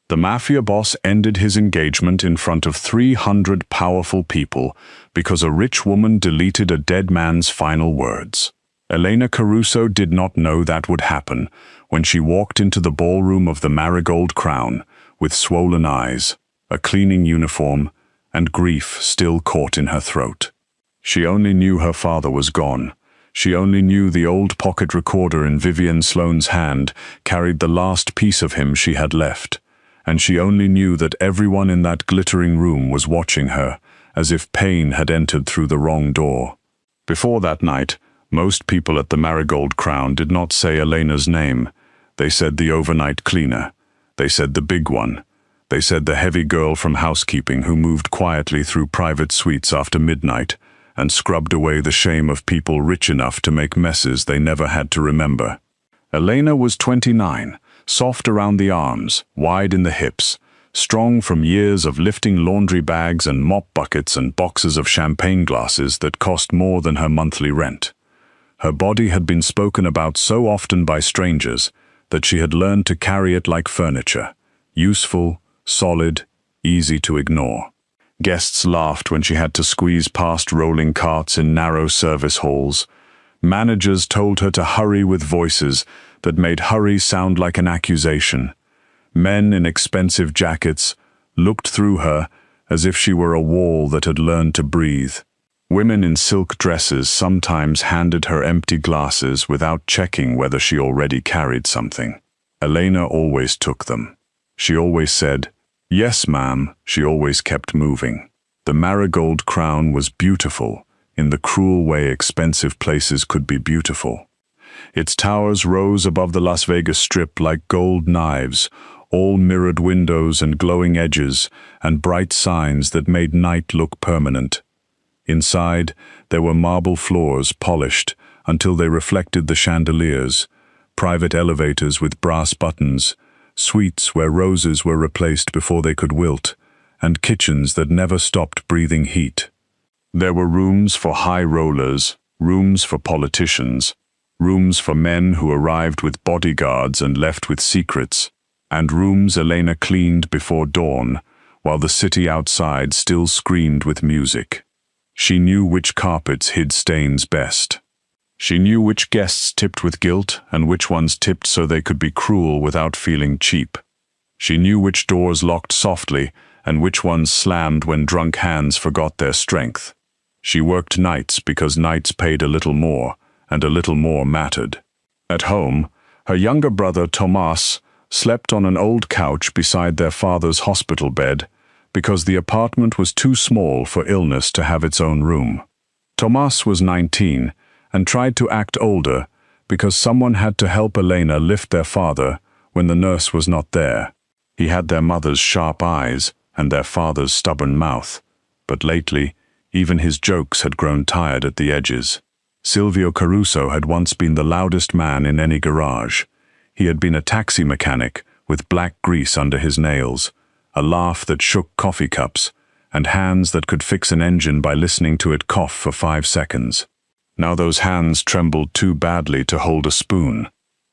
The Mafia boss ended his engagement in front of 300 powerful people because a rich woman deleted a dead man's final words. Lena Caruso did not know that would happen when she walked into the ballroom of the Marigold Crown with swollen eyes, a cleaning uniform, and grief still caught in her throat. She only knew her father was gone. She only knew the old pocket recorder in Vivian Sloane's hand carried the last piece of him she had left. And she only knew that everyone in that glittering room was watching her, as if pain had entered through the wrong door. Before that night, most people at the Marigold Crown did not say Elena's name. They said the overnight cleaner. They said the big one. They said the heavy girl from housekeeping who moved quietly through private suites after midnight and scrubbed away the shame of people rich enough to make messes they never had to remember. Elena was 29. Soft around the arms, wide in the hips, strong from years of lifting laundry bags and mop buckets and boxes of champagne glasses that cost more than her monthly rent. Her body had been spoken about so often by strangers that she had learned to carry it like furniture, useful, solid, easy to ignore. Guests laughed when she had to squeeze past rolling carts in narrow service halls. Managers told her to hurry with voices that made hurry sound like an accusation. Men in expensive jackets looked through her as if she were a wall that had learned to breathe. Women in silk dresses sometimes handed her empty glasses without checking whether she already carried something. Elena always took them. She always said, "Yes, ma'am." She always kept moving. The Marigold Crown was beautiful, in the cruel way expensive places could be beautiful. Its towers rose above the Las Vegas Strip like gold knives, all mirrored windows and glowing edges and bright signs that made night look permanent. Inside, there were marble floors polished until they reflected the chandeliers, private elevators with brass buttons, suites where roses were replaced before they could wilt, and kitchens that never stopped breathing heat. There were rooms for high rollers, rooms for politicians, rooms for men who arrived with bodyguards and left with secrets, and rooms Elena cleaned before dawn, while the city outside still screamed with music. She knew which carpets hid stains best. She knew which guests tipped with guilt and which ones tipped so they could be cruel without feeling cheap. She knew which doors locked softly and which ones slammed when drunk hands forgot their strength. She worked nights because nights paid a little more, and a little more mattered. At home, her younger brother Tomas slept on an old couch beside their father's hospital bed because the apartment was too small for illness to have its own room. Tomas was 19 and tried to act older because someone had to help Elena lift their father when the nurse was not there. He had their mother's sharp eyes and their father's stubborn mouth, but lately, even his jokes had grown tired at the edges. Silvio Caruso had once been the loudest man in any garage. He had been a taxi mechanic with black grease under his nails, a laugh that shook coffee cups, and hands that could fix an engine by listening to it cough for 5 seconds. Now those hands trembled too badly to hold a spoon.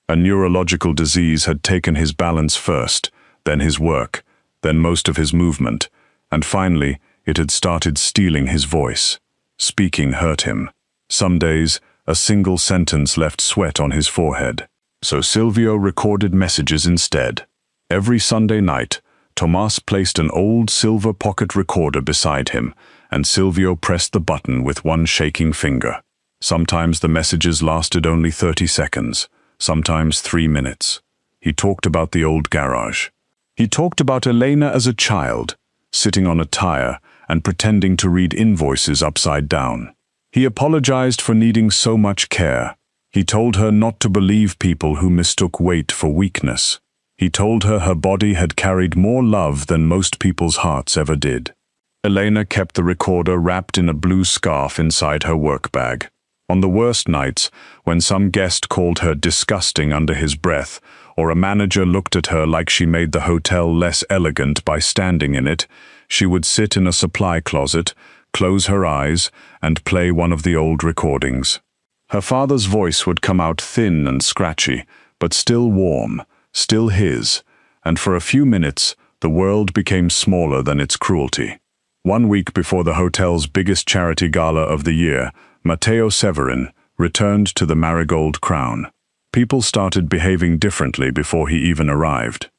A neurological disease had taken his balance first, then his work, then most of his movement, and finally it had started stealing his voice. Speaking hurt him. Some days, a single sentence left sweat on his forehead. So Silvio recorded messages instead. Every Sunday night, Tomas placed an old silver pocket recorder beside him, and Silvio pressed the button with one shaking finger. Sometimes the messages lasted only 30 seconds, sometimes 3 minutes. He talked about the old garage. He talked about Elena as a child, sitting on a tire and pretending to read invoices upside down. He apologized for needing so much care. He told her not to believe people who mistook weight for weakness. He told her her body had carried more love than most people's hearts ever did. Elena kept the recorder wrapped in a blue scarf inside her work bag. On the worst nights, when some guest called her disgusting under his breath, or a manager looked at her like she made the hotel less elegant by standing in it, she would sit in a supply closet, close her eyes, and play one of the old recordings. Her father's voice would come out thin and scratchy, but still warm, still his, and for a few minutes, The world became smaller than its cruelty. 1 week before the hotel's biggest charity gala of the year, Matteo Severin returned to the Marigold Crown. People started behaving differently before he even arrived.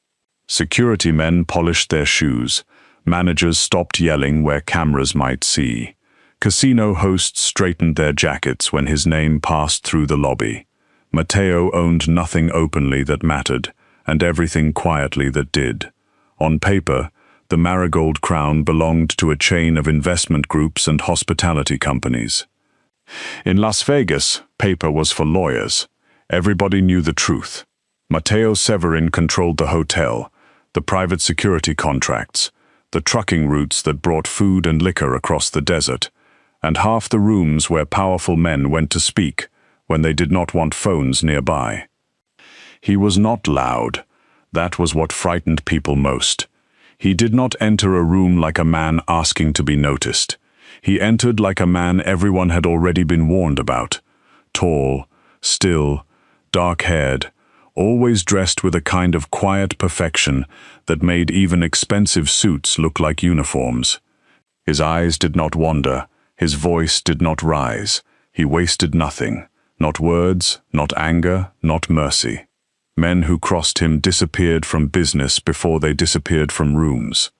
Security men polished their shoes. Managers stopped yelling where cameras might see. Casino hosts straightened their jackets when his name passed through the lobby. Matteo owned nothing openly that mattered, and everything quietly that did. On paper, the Marigold Crown belonged to a chain of investment groups and hospitality companies. In Las Vegas, paper was for lawyers. Everybody knew the truth. Matteo Severin controlled the hotel, the private security contracts, the trucking routes that brought food and liquor across the desert, and half the rooms where powerful men went to speak when they did not want phones nearby. He was not loud. That was what frightened people most. He did not enter a room like a man asking to be noticed. He entered like a man everyone had already been warned about. Tall, still, dark-haired, always dressed with a kind of quiet perfection that made even expensive suits look like uniforms. His eyes did not wander, his voice did not rise. He wasted nothing, not words, not anger, not mercy. Men who crossed him disappeared from business before they disappeared from rooms.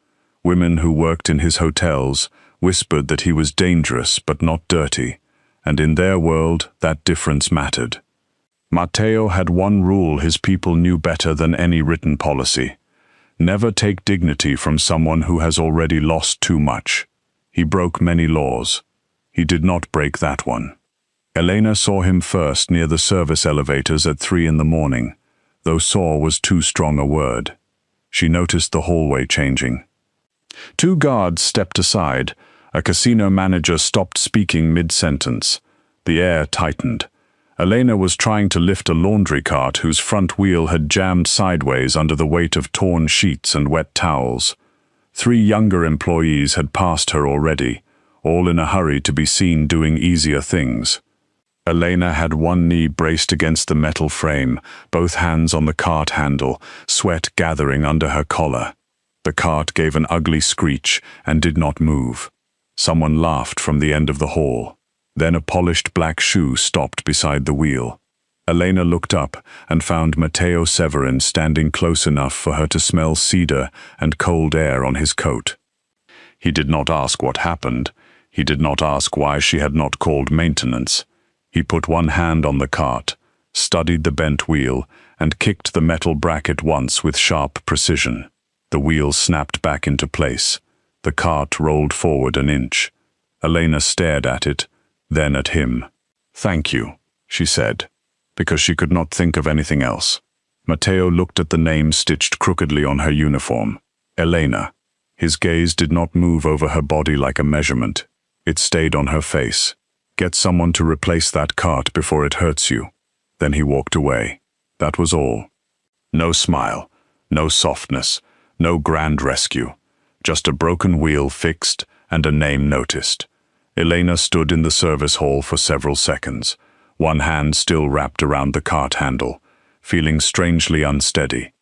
Women who worked in his hotels whispered that he was dangerous but not dirty, and in their world that difference mattered. Matteo had one rule his people knew better than any written policy. Never take dignity from someone who has already lost too much. He broke many laws. He did not break that one. Elena saw him first near the service elevators at 3 in the morning, though saw was too strong a word. She noticed the hallway changing. 2 guards stepped aside. A casino manager stopped speaking mid-sentence. The air tightened. Elena was trying to lift a laundry cart whose front wheel had jammed sideways under the weight of torn sheets and wet towels. 3 younger employees had passed her already, all in a hurry to be seen doing easier things. Elena had one knee braced against the metal frame, both hands on the cart handle, sweat gathering under her collar. The cart gave an ugly screech and did not move. Someone laughed from the end of the hall. Then a polished black shoe stopped beside the wheel. Elena looked up and found Matteo Severin standing close enough for her to smell cedar and cold air on his coat. He did not ask what happened. He did not ask why she had not called maintenance. He put one hand on the cart, studied the bent wheel, and kicked the metal bracket once with sharp precision. The wheel snapped back into place. The cart rolled forward an inch. Elena stared at it, then at him. "Thank you," she said, because she could not think of anything else. Matteo looked at the name stitched crookedly on her uniform. Elena. His gaze did not move over her body like a measurement. It stayed on her face. "Get someone to replace that cart before it hurts you." Then he walked away. That was all. No smile, no softness, no grand rescue. Just a broken wheel fixed and a name noticed. Elena stood in the service hall for several seconds, one hand still wrapped around the cart handle, feeling strangely unsteady.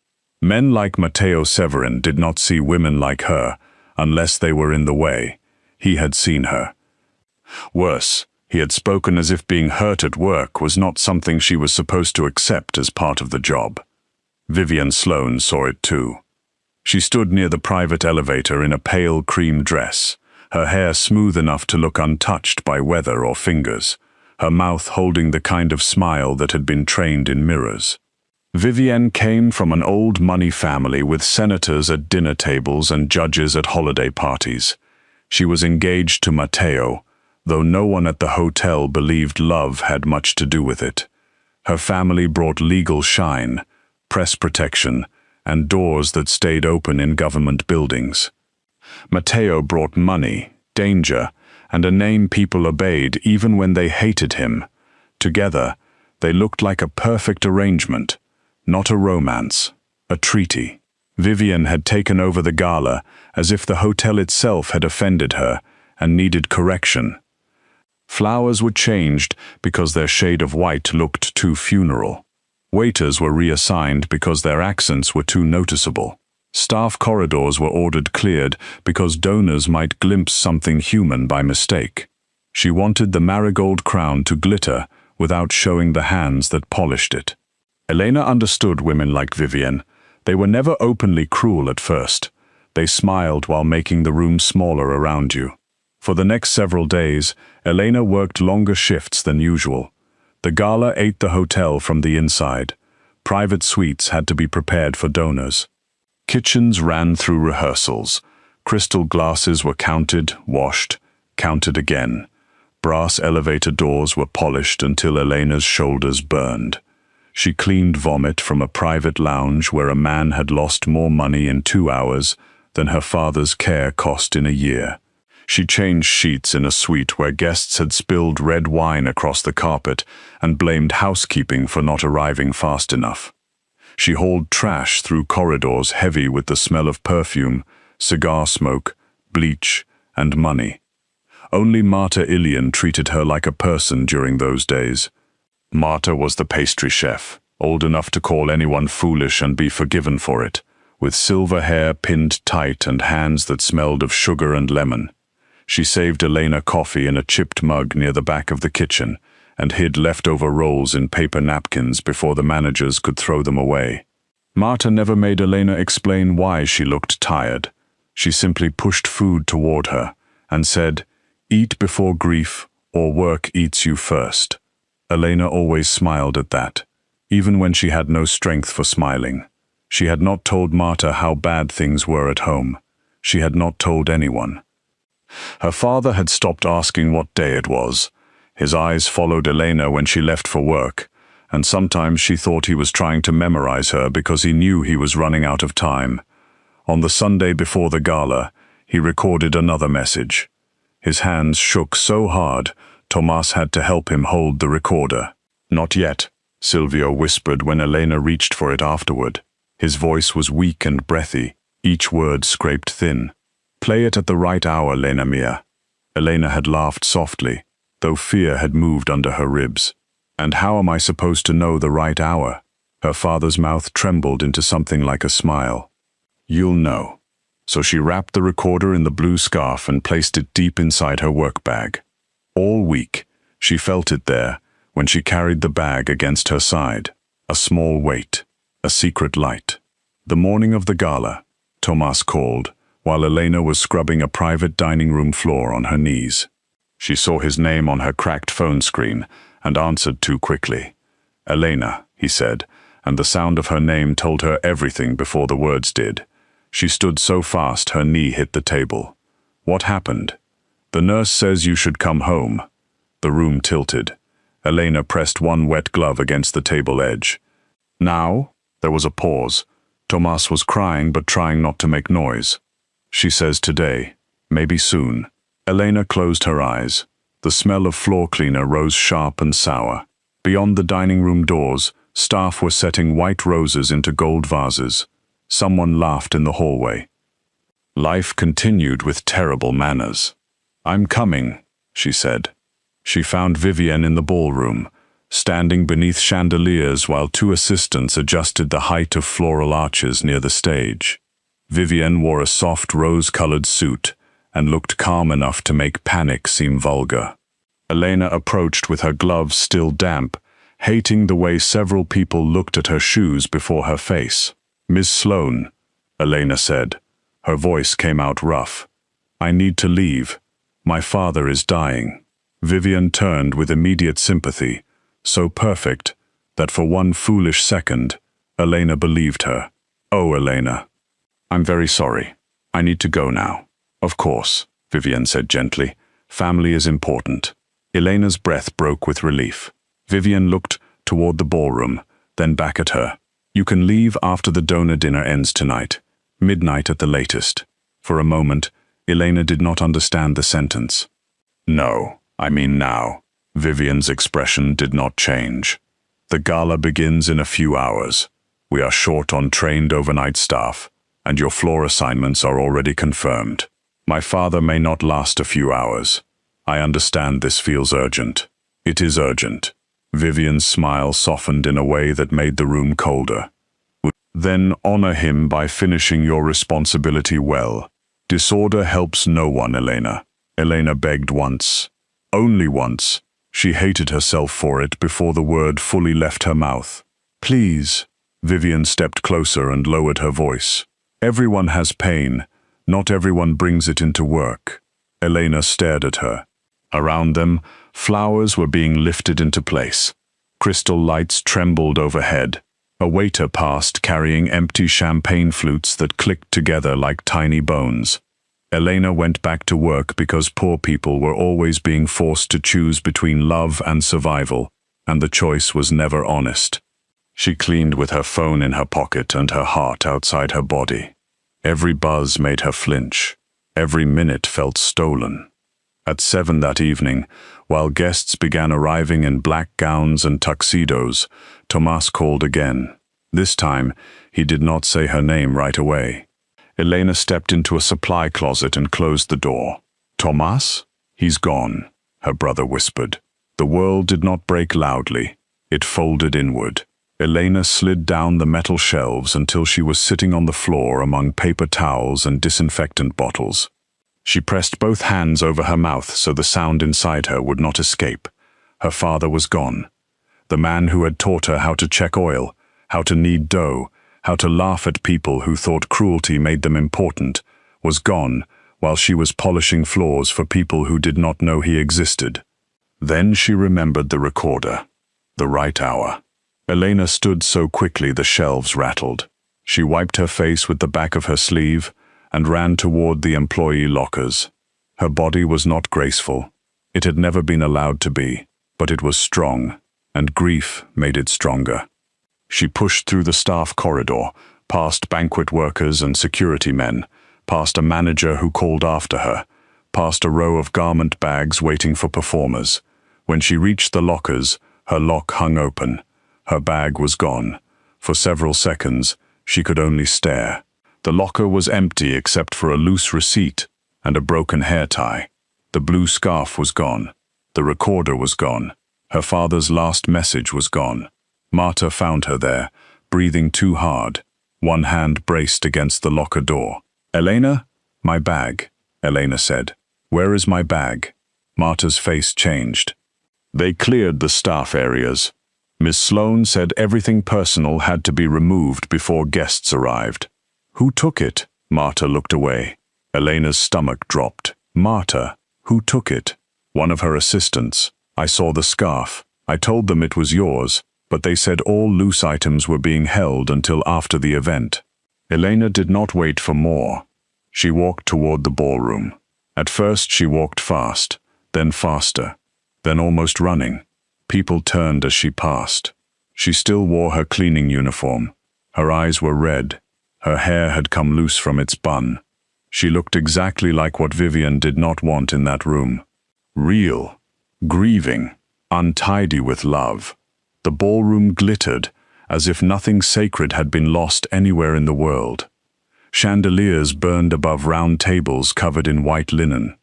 Men like Matteo Severin did not see women like her unless they were in the way. He had seen her. Worse, he had spoken as if being hurt at work was not something she was supposed to accept as part of the job. Vivian Sloane saw it too. She stood near the private elevator in a pale cream dress, her hair smooth enough to look untouched by weather or fingers, her mouth holding the kind of smile that had been trained in mirrors. Vivienne came from an old money family with senators at dinner tables and judges at holiday parties. She was engaged to Matteo, though no one at the hotel believed love had much to do with it. Her family brought legal shine, press protection, and doors that stayed open in government buildings. Matteo brought money, danger, and a name people obeyed even when they hated him. Together, they looked like a perfect arrangement, not a romance, a treaty. Vivian had taken over the gala as if the hotel itself had offended her and needed correction. Flowers were changed because their shade of white looked too funeral. Waiters were reassigned because their accents were too noticeable. Staff corridors were ordered cleared because donors might glimpse something human by mistake. She wanted the marigold crown to glitter without showing the hands that polished it. Elena understood women like Vivienne. They were never openly cruel at first. They smiled while making the room smaller around you. For the next several days, Elena worked longer shifts than usual. The gala ate the hotel from the inside. Private suites had to be prepared for donors. Kitchens ran through rehearsals. Crystal glasses were counted, washed, counted again. Brass elevator doors were polished until Elena's shoulders burned. She cleaned vomit from a private lounge where a man had lost more money in 2 hours than her father's care cost in a year. She changed sheets in a suite where guests had spilled red wine across the carpet and blamed housekeeping for not arriving fast enough. She hauled trash through corridors heavy with the smell of perfume, cigar smoke, bleach, and money. Only Marta Ilian treated her like a person during those days. Marta was the pastry chef, old enough to call anyone foolish and be forgiven for it, with silver hair pinned tight and hands that smelled of sugar and lemon. She saved Elena coffee in a chipped mug near the back of the kitchen and hid leftover rolls in paper napkins before the managers could throw them away. Marta never made Elena explain why she looked tired. She simply pushed food toward her and said, "Eat before grief, or work eats you first." Elena always smiled at that, even when she had no strength for smiling. She had not told Marta how bad things were at home. She had not told anyone. Her father had stopped asking what day it was. His eyes followed Elena when she left for work, and sometimes she thought he was trying to memorize her because he knew he was running out of time. On the Sunday before the gala, he recorded another message. His hands shook so hard, Tomas had to help him hold the recorder. "Not yet," Silvio whispered when Elena reached for it afterward. His voice was weak and breathy, each word scraped thin. "Play it at the right hour, Lena mia." Elena had laughed softly, though fear had moved under her ribs. "And how am I supposed to know the right hour?" Her father's mouth trembled into something like a smile. "You'll know." So she wrapped the recorder in the blue scarf and placed it deep inside her work bag. All week, she felt it there when she carried the bag against her side. A small weight, a secret light. The morning of the gala, Tomas called, while Elena was scrubbing a private dining room floor on her knees. She saw his name on her cracked phone screen and answered too quickly. "Elena," he said, and the sound of her name told her everything before the words did. She stood so fast her knee hit the table. "What happened?" "The nurse says you should come home." The room tilted. Elena pressed one wet glove against the table edge. "Now?" There was a pause. Tomas was crying but trying not to make noise. "She says today. Maybe soon." Elena closed her eyes. The smell of floor cleaner rose sharp and sour. Beyond the dining room doors, staff were setting white roses into gold vases. Someone laughed in the hallway. Life continued with terrible manners. "I'm coming," she said. She found Vivienne in the ballroom, standing beneath chandeliers while 2 assistants adjusted the height of floral arches near the stage. Vivienne wore a soft rose-colored suit and looked calm enough to make panic seem vulgar. Elena approached with her gloves still damp, hating the way several people looked at her shoes before her face. "Miss Sloane," Elena said. Her voice came out rough. "I need to leave. My father is dying." Vivienne turned with immediate sympathy, so perfect that for one foolish second, Elena believed her. "Oh, Elena. I'm very sorry. I need to go now." "Of course," Vivienne said gently. "Family is important." Elena's breath broke with relief. Vivienne looked toward the ballroom, then back at her. "You can leave after the donor dinner ends tonight. Midnight at the latest." For a moment, Elena did not understand the sentence. "No, I mean now." Vivienne's expression did not change. "The gala begins in a few hours. We are short on trained overnight staff, and your floor assignments are already confirmed. My father may not last a few hours. I understand this feels urgent. It is urgent." Vivienne's smile softened in a way that made the room colder. Then honor him by finishing your responsibility well. Disorder helps no one, Elena. Elena begged once. Only once. She hated herself for it before the word fully left her mouth. Please. Vivian stepped closer and lowered her voice. Everyone has pain. Not everyone brings it into work. Elena stared at her. Around them, flowers were being lifted into place. Crystal lights trembled overhead. A waiter passed carrying empty champagne flutes that clicked together like tiny bones. Elena went back to work because poor people were always being forced to choose between love and survival, and the choice was never honest. She cleaned with her phone in her pocket and her heart outside her body. Every buzz made her flinch. Every minute felt stolen. At 7 that evening, while guests began arriving in black gowns and tuxedos, Tomas called again. This time, he did not say her name right away. Elena stepped into a supply closet and closed the door. Tomas? He's gone, her brother whispered. The world did not break loudly. It folded inward. Elena slid down the metal shelves until she was sitting on the floor among paper towels and disinfectant bottles. She pressed both hands over her mouth so the sound inside her would not escape. Her father was gone. The man who had taught her how to check oil, how to knead dough, how to laugh at people who thought cruelty made them important, was gone while she was polishing floors for people who did not know he existed. Then she remembered the recorder. The right hour. Elena stood so quickly the shelves rattled. She wiped her face with the back of her sleeve and ran toward the employee lockers. Her body was not graceful. It had never been allowed to be, but it was strong, and grief made it stronger. She pushed through the staff corridor, past banquet workers and security men, past a manager who called after her, past a row of garment bags waiting for performers. When she reached the lockers, her lock hung open. Her bag was gone. For several seconds, she could only stare. The locker was empty except for a loose receipt and a broken hair tie. The blue scarf was gone. The recorder was gone. Her father's last message was gone. Marta found her there, breathing too hard, one hand braced against the locker door. Elena? My bag, Elena said. Where is my bag? Marta's face changed. They cleared the staff areas. Miss Sloane said everything personal had to be removed before guests arrived. Who took it? Marta looked away. Elena's stomach dropped. Marta, who took it? One of her assistants. I saw the scarf. I told them it was yours, but they said all loose items were being held until after the event. Elena did not wait for more. She walked toward the ballroom. At first she walked fast, then faster, then almost running. People turned as she passed. She still wore her cleaning uniform. Her eyes were red. Her hair had come loose from its bun. She looked exactly like what Vivian did not want in that room. Real, grieving, untidy with love. The ballroom glittered, as if nothing sacred had been lost anywhere in the world. Chandeliers burned above round tables covered in white linen.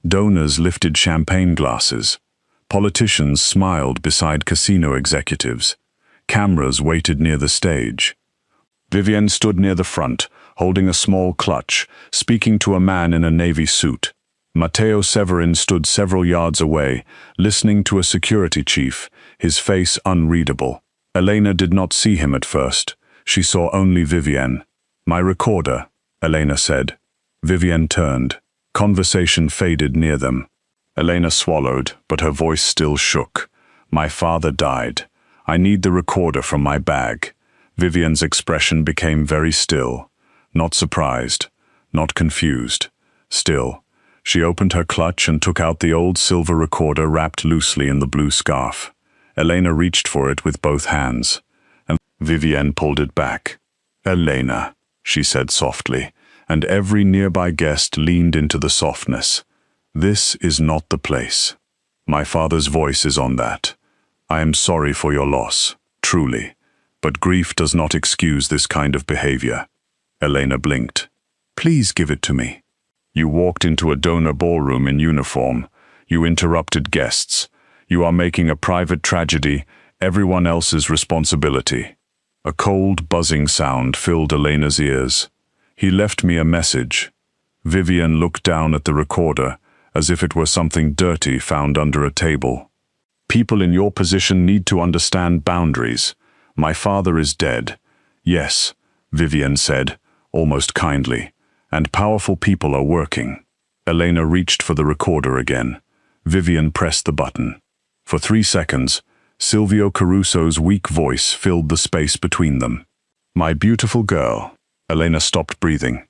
Donors lifted champagne glasses. Politicians smiled beside casino executives. Cameras waited near the stage. Vivian stood near the front, holding a small clutch, speaking to a man in a navy suit. Matteo Severin stood several yards away, listening to a security chief, his face unreadable. Elena did not see him at first. She saw only Vivian. My recorder, Elena said. Vivian turned. Conversation faded near them. Elena swallowed, but her voice still shook. My father died. I need the recorder from my bag. Vivian's expression became very still. Not surprised, not confused. Still. She opened her clutch and took out the old silver recorder wrapped loosely in the blue scarf. Elena reached for it with both hands, and Vivian pulled it back. Elena, she said softly, and every nearby guest leaned into the softness. This is not the place. My father's voice is on that. I am sorry for your loss, truly, but grief does not excuse this kind of behavior. Elena blinked. Please give it to me. You walked into a donor ballroom in uniform. You interrupted guests. You are making a private tragedy everyone else's responsibility. A cold, buzzing sound filled Elena's ears. "He left me a message." Vivian looked down at the recorder, as if it were something dirty found under a table. "People in your position need to understand boundaries. My father is dead." "Yes," Vivian said, almost kindly, "and powerful people are working." Elena reached for the recorder again. Vivian pressed the button. For 3 seconds, Silvio Caruso's weak voice filled the space between them. "My beautiful girl." Elena stopped breathing.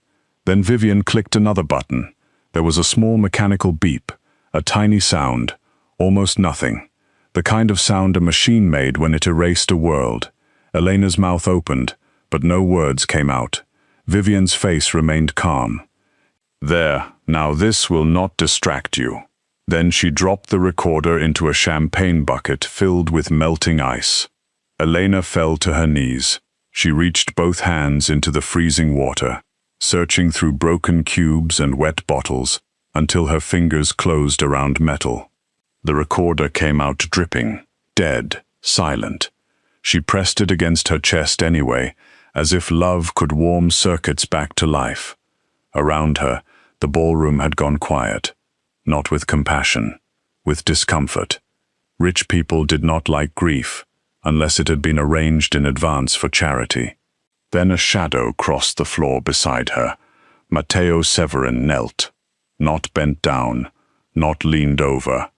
Then Vivian clicked another button. There was a small mechanical beep, a tiny sound, almost nothing. The kind of sound a machine made when it erased a world. Elena's mouth opened, but no words came out. Vivian's face remained calm. "There, now this will not distract you." Then she dropped the recorder into a champagne bucket filled with melting ice. Elena fell to her knees. She reached both hands into the freezing water, searching through broken cubes and wet bottles until her fingers closed around metal. The recorder came out dripping, dead, silent. She pressed it against her chest anyway, as if love could warm circuits back to life. Around her, the ballroom had gone quiet. Not with compassion, with discomfort. Rich people did not like grief, unless it had been arranged in advance for charity. Then a shadow crossed the floor beside her. Matteo Severin knelt. Not bent down, not leaned over.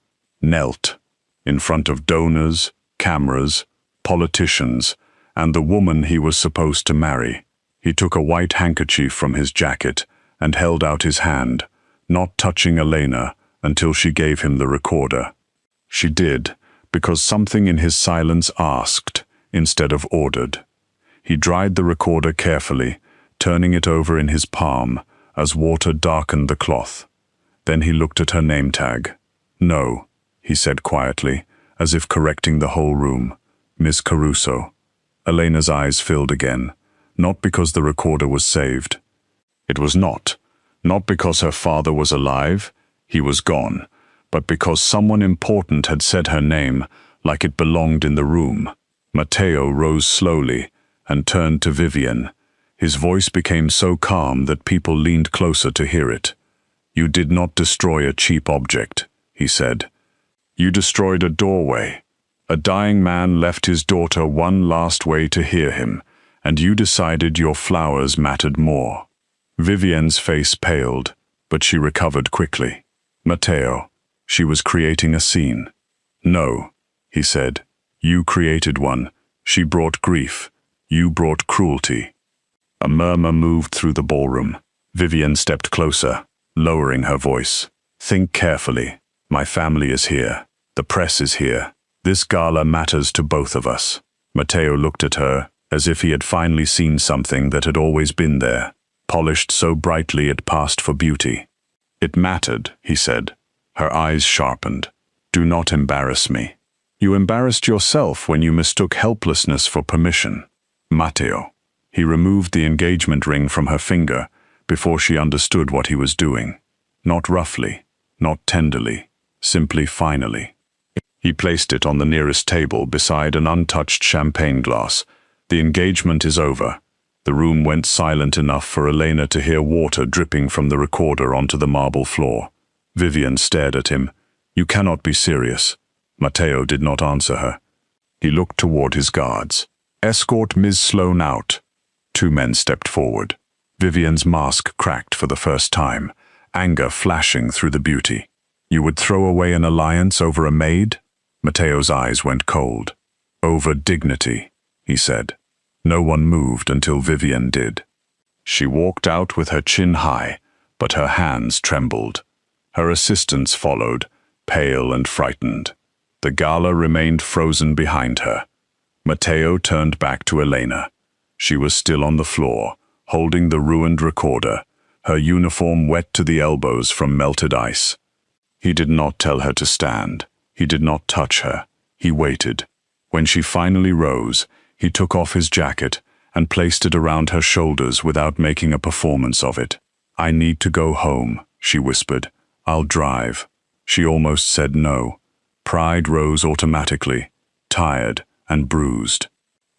Knelt, in front of donors, cameras, politicians, and the woman he was supposed to marry. He took a white handkerchief from his jacket and held out his hand, not touching Elena until she gave him the recorder. She did, because something in his silence asked instead of ordered. He dried the recorder carefully, turning it over in his palm as water darkened the cloth. Then he looked at her name tag. "No," he said quietly, as if correcting the whole room. "Miss Caruso." Elena's eyes filled again, not because the recorder was saved. It was not. Not because her father was alive, he was gone, but because someone important had said her name like it belonged in the room. Matteo rose slowly and turned to Vivian. His voice became so calm that people leaned closer to hear it. "You did not destroy a cheap object," he said. "You destroyed a doorway. A dying man left his daughter one last way to hear him, and you decided your flowers mattered more." Vivian's face paled, but she recovered quickly. "Matteo, she was creating a scene." "No," he said. "You created one. She brought grief. You brought cruelty." A murmur moved through the ballroom. Vivian stepped closer, lowering her voice. "Think carefully. My family is here. The press is here. This gala matters to both of us." Matteo looked at her as if he had finally seen something that had always been there, polished so brightly it passed for beauty. "It mattered," he said. Her eyes sharpened. "Do not embarrass me. You embarrassed yourself when you mistook helplessness for permission." "Matteo." He removed the engagement ring from her finger before she understood what he was doing. Not roughly, not tenderly, simply finally. He placed it on the nearest table beside an untouched champagne glass. "The engagement is over." The room went silent enough for Elena to hear water dripping from the recorder onto the marble floor. Vivian stared at him. "You cannot be serious." Matteo did not answer her. He looked toward his guards. "Escort Ms. Sloane out." 2 men stepped forward. Vivian's mask cracked for the first time, anger flashing through the beauty. "You would throw away an alliance over a maid?" Matteo's eyes went cold. "Over dignity," he said. No one moved until Vivian did. She walked out with her chin high, but her hands trembled. Her assistants followed, pale and frightened. The gala remained frozen behind her. Matteo turned back to Elena. She was still on the floor, holding the ruined recorder, her uniform wet to the elbows from melted ice. He did not tell her to stand. He did not touch her. He waited. When she finally rose, he took off his jacket and placed it around her shoulders without making a performance of it. "I need to go home," she whispered. "I'll drive." She almost said no. Pride rose automatically, tired and bruised.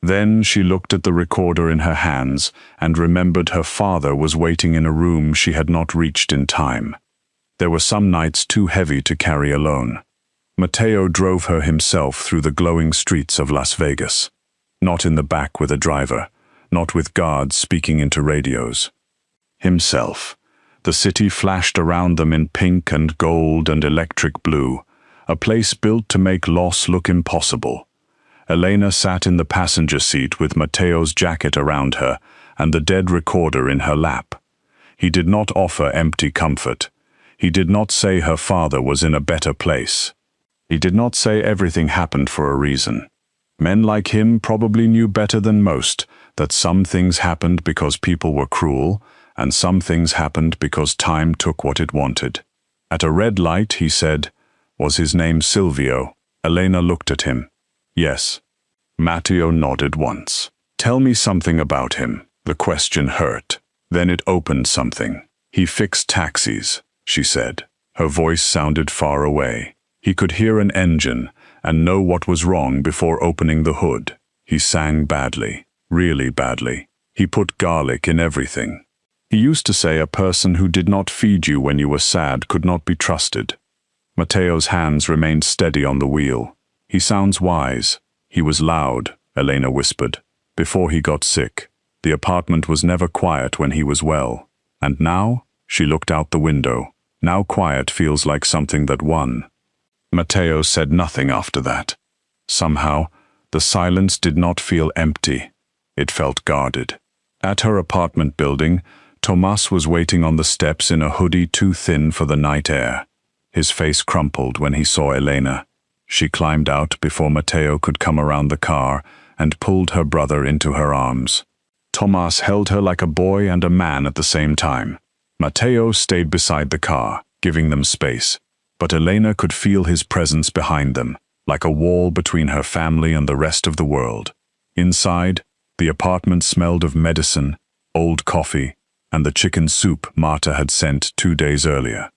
Then she looked at the recorder in her hands and remembered her father was waiting in a room she had not reached in time. There were some nights too heavy to carry alone. Matteo drove her himself through the glowing streets of Las Vegas. Not in the back with a driver, not with guards speaking into radios. Himself. The city flashed around them in pink and gold and electric blue, a place built to make loss look impossible. Elena sat in the passenger seat with Matteo's jacket around her and the dead recorder in her lap. He did not offer empty comfort. He did not say her father was in a better place. He did not say everything happened for a reason. Men like him probably knew better than most that some things happened because people were cruel, and some things happened because time took what it wanted. At a red light, he said, "Was his name Silvio?" Elena looked at him. "Yes." Matteo nodded once. "Tell me something about him." The question hurt. Then it opened something. "He fixed taxis," she said. Her voice sounded far away. He could hear an engine and know what was wrong before opening the hood. He sang badly, really badly. He put garlic in everything. He used to say a person who did not feed you when you were sad could not be trusted. Matteo's hands remained steady on the wheel. "He sounds wise. He was loud," Elena whispered. "Before he got sick. The apartment was never quiet when he was well. And now?" She looked out the window. "Now quiet feels like something that won." Matteo said nothing after that. Somehow, the silence did not feel empty. It felt guarded. At her apartment building, Tomas was waiting on the steps in a hoodie too thin for the night air. His face crumpled when he saw Elena. She climbed out before Matteo could come around the car and pulled her brother into her arms. Tomas held her like a boy and a man at the same time. Matteo stayed beside the car, giving them space, but Elena could feel his presence behind them, like a wall between her family and the rest of the world. Inside, the apartment smelled of medicine, old coffee, and the chicken soup Marta had sent 2 days earlier.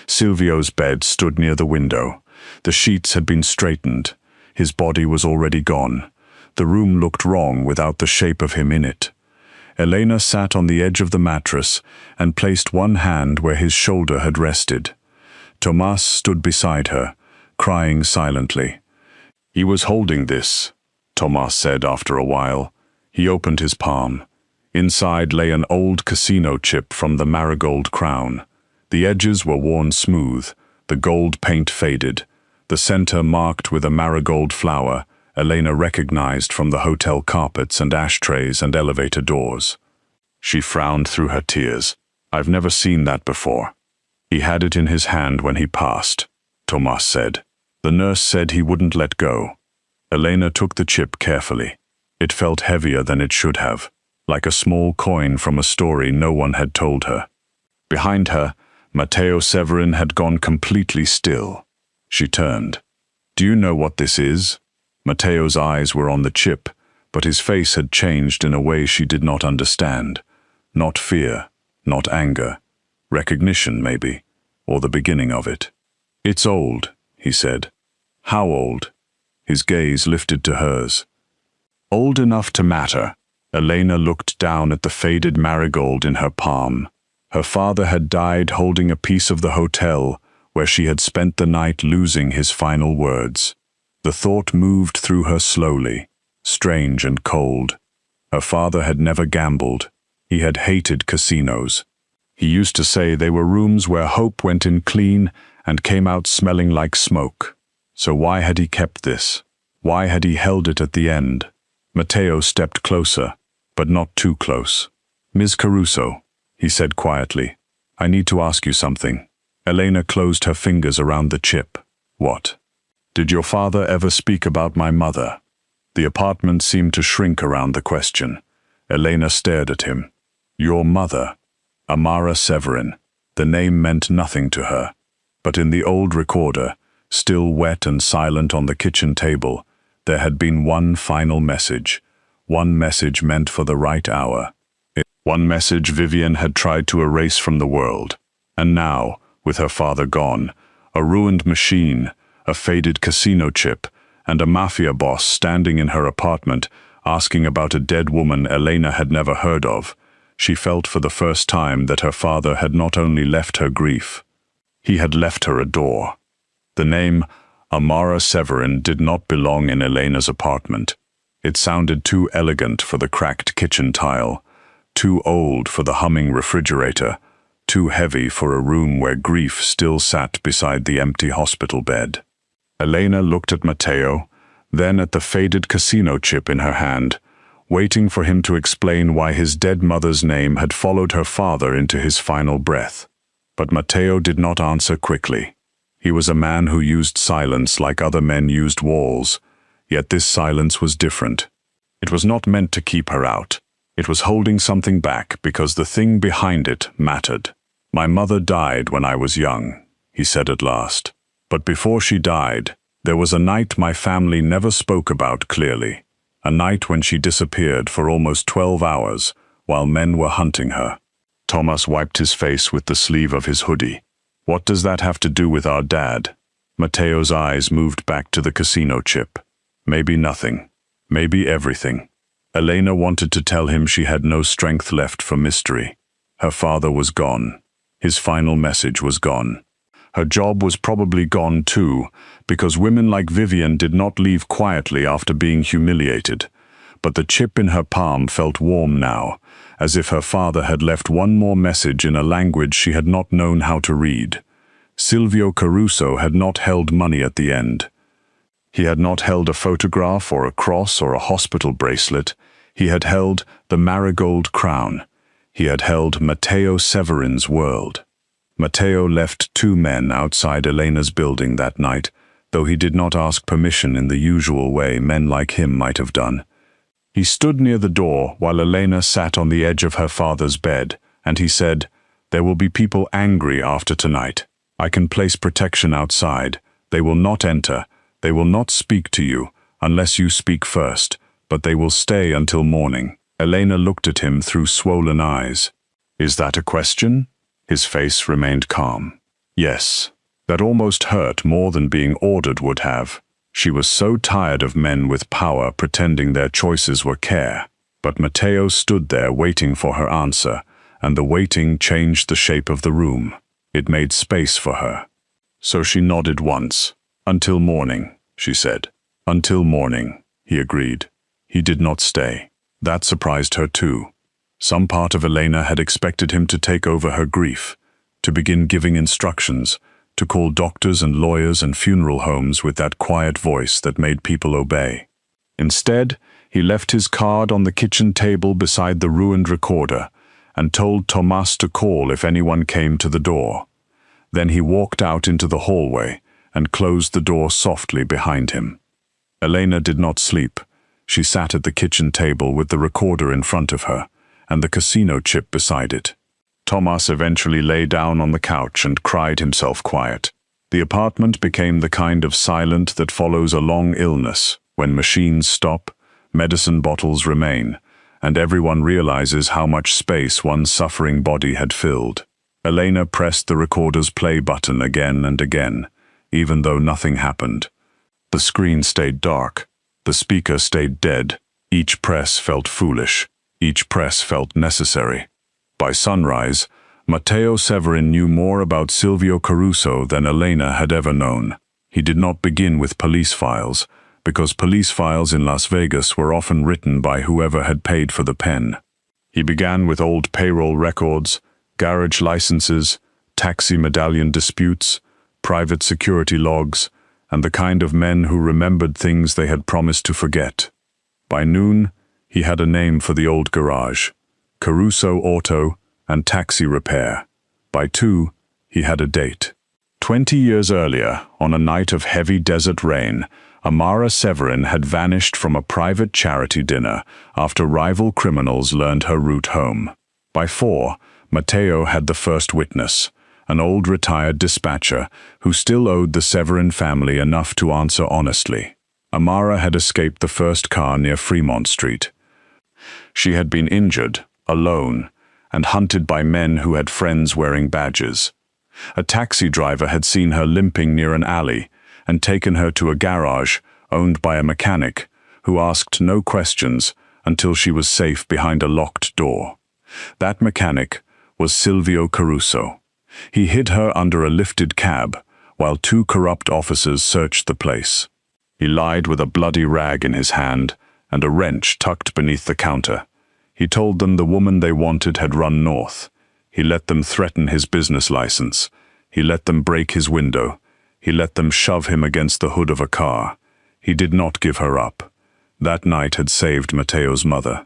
Silvio's bed stood near the window. The sheets had been straightened. His body was already gone. The room looked wrong without the shape of him in it. Elena sat on the edge of the mattress and placed one hand where his shoulder had rested. Tomas stood beside her, crying silently. "He was holding this," Tomas said after a while. He opened his palm. Inside lay an old casino chip from the marigold crown. The edges were worn smooth, the gold paint faded, the center marked with a marigold flower Elena recognized from the hotel carpets and ashtrays and elevator doors. She frowned through her tears. "I've never seen that before." "He had it in his hand when he passed," Tomas said. "The nurse said he wouldn't let go." Elena took the chip carefully. It felt heavier than it should have, like a small coin from a story no one had told her. Behind her, Matteo Severin had gone completely still. She turned. "Do you know what this is?" Matteo's eyes were on the chip, but his face had changed in a way she did not understand. Not fear, not anger. Recognition, maybe, or the beginning of it. "It's old," he said. "How old?" His gaze lifted to hers. "Old enough to matter." Elena looked down at the faded marigold in her palm. Her father had died holding a piece of the hotel where she had spent the night losing his final words. The thought moved through her slowly, strange and cold. Her father had never gambled. He had hated casinos. He used to say they were rooms where hope went in clean and came out smelling like smoke. So why had he kept this? Why had he held it at the end? Matteo stepped closer, but not too close. "Ms. Caruso," he said quietly, "I need to ask you something." Elena closed her fingers around the chip. "What?" "Did your father ever speak about my mother?" The apartment seemed to shrink around the question. Elena stared at him. "Your mother?" Amara Severin. The name meant nothing to her. But in the old recorder, still wet and silent on the kitchen table, there had been one final message. One message meant for the right hour. One message Vivian had tried to erase from the world. And now, with her father gone, a ruined machine, a faded casino chip, and a mafia boss standing in her apartment, asking about a dead woman Elena had never heard of. She felt for the first time that her father had not only left her grief, he had left her a door. The name Amara Severin did not belong in Elena's apartment. It sounded too elegant for the cracked kitchen tile, too old for the humming refrigerator, too heavy for a room where grief still sat beside the empty hospital bed. Elena looked at Matteo, then at the faded casino chip in her hand, waiting for him to explain why his dead mother's name had followed her father into his final breath. But Matteo did not answer quickly. He was a man who used silence like other men used walls, yet this silence was different. It was not meant to keep her out. It was holding something back because the thing behind it mattered. "My mother died when I was young," he said at last. "But before she died, there was a night my family never spoke about clearly. A night when she disappeared for almost 12 hours while men were hunting her." Thomas wiped his face with the sleeve of his hoodie. "What does that have to do with our dad?" Matteo's eyes moved back to the casino chip. Maybe nothing. Maybe everything. Elena wanted to tell him she had no strength left for mystery. Her father was gone. His final message was gone. Her job was probably gone too, because women like Vivian did not leave quietly after being humiliated. But the chip in her palm felt warm now, as if her father had left one more message in a language she had not known how to read. Silvio Caruso had not held money at the end. He had not held a photograph or a cross or a hospital bracelet. He had held the marigold crown. He had held Matteo Severin's world. Matteo left 2 men outside Elena's building that night, though he did not ask permission in the usual way men like him might have done. He stood near the door while Elena sat on the edge of her father's bed, and he said, "There will be people angry after tonight. I can place protection outside. They will not enter. They will not speak to you, unless you speak first, but they will stay until morning." Elena looked at him through swollen eyes. "Is that a question?" His face remained calm. "Yes." That almost hurt more than being ordered would have. She was so tired of men with power pretending their choices were care. But Matteo stood there waiting for her answer, and the waiting changed the shape of the room. It made space for her. So she nodded once. "Until morning," she said. "Until morning," he agreed. He did not stay. That surprised her too. Some part of Elena had expected him to take over her grief, to begin giving instructions, to call doctors and lawyers and funeral homes with that quiet voice that made people obey. Instead, he left his card on the kitchen table beside the ruined recorder and told Tomas to call if anyone came to the door. Then he walked out into the hallway and closed the door softly behind him. Elena did not sleep. She sat at the kitchen table with the recorder in front of her and the casino chip beside it. Tomas eventually lay down on the couch and cried himself quiet. The apartment became the kind of silent that follows a long illness, when machines stop, medicine bottles remain, and everyone realizes how much space one's suffering body had filled. Elena pressed the recorder's play button again and again, even though nothing happened. The screen stayed dark. The speaker stayed dead. Each press felt foolish. Each press felt necessary. By sunrise, Matteo Severin knew more about Silvio Caruso than Elena had ever known. He did not begin with police files, because police files in Las Vegas were often written by whoever had paid for the pen. He began with old payroll records, garage licenses, taxi medallion disputes, private security logs, and the kind of men who remembered things they had promised to forget. By noon, he had a name for the old garage, Caruso Auto and Taxi Repair. By 2, he had a date. 20 years earlier, on a night of heavy desert rain, Amara Severin had vanished from a private charity dinner after rival criminals learned her route home. By 4, Matteo had the first witness, an old retired dispatcher who still owed the Severin family enough to answer honestly. Amara had escaped the first car near Fremont Street. She had been injured, alone, and hunted by men who had friends wearing badges. A taxi driver had seen her limping near an alley and taken her to a garage owned by a mechanic who asked no questions until she was safe behind a locked door. That mechanic was Silvio Caruso. He hid her under a lifted cab while two corrupt officers searched the place. He lied with a bloody rag in his hand and a wrench tucked beneath the counter. He told them the woman they wanted had run north. He let them threaten his business license. He let them break his window. He let them shove him against the hood of a car. He did not give her up. That night had saved Matteo's mother.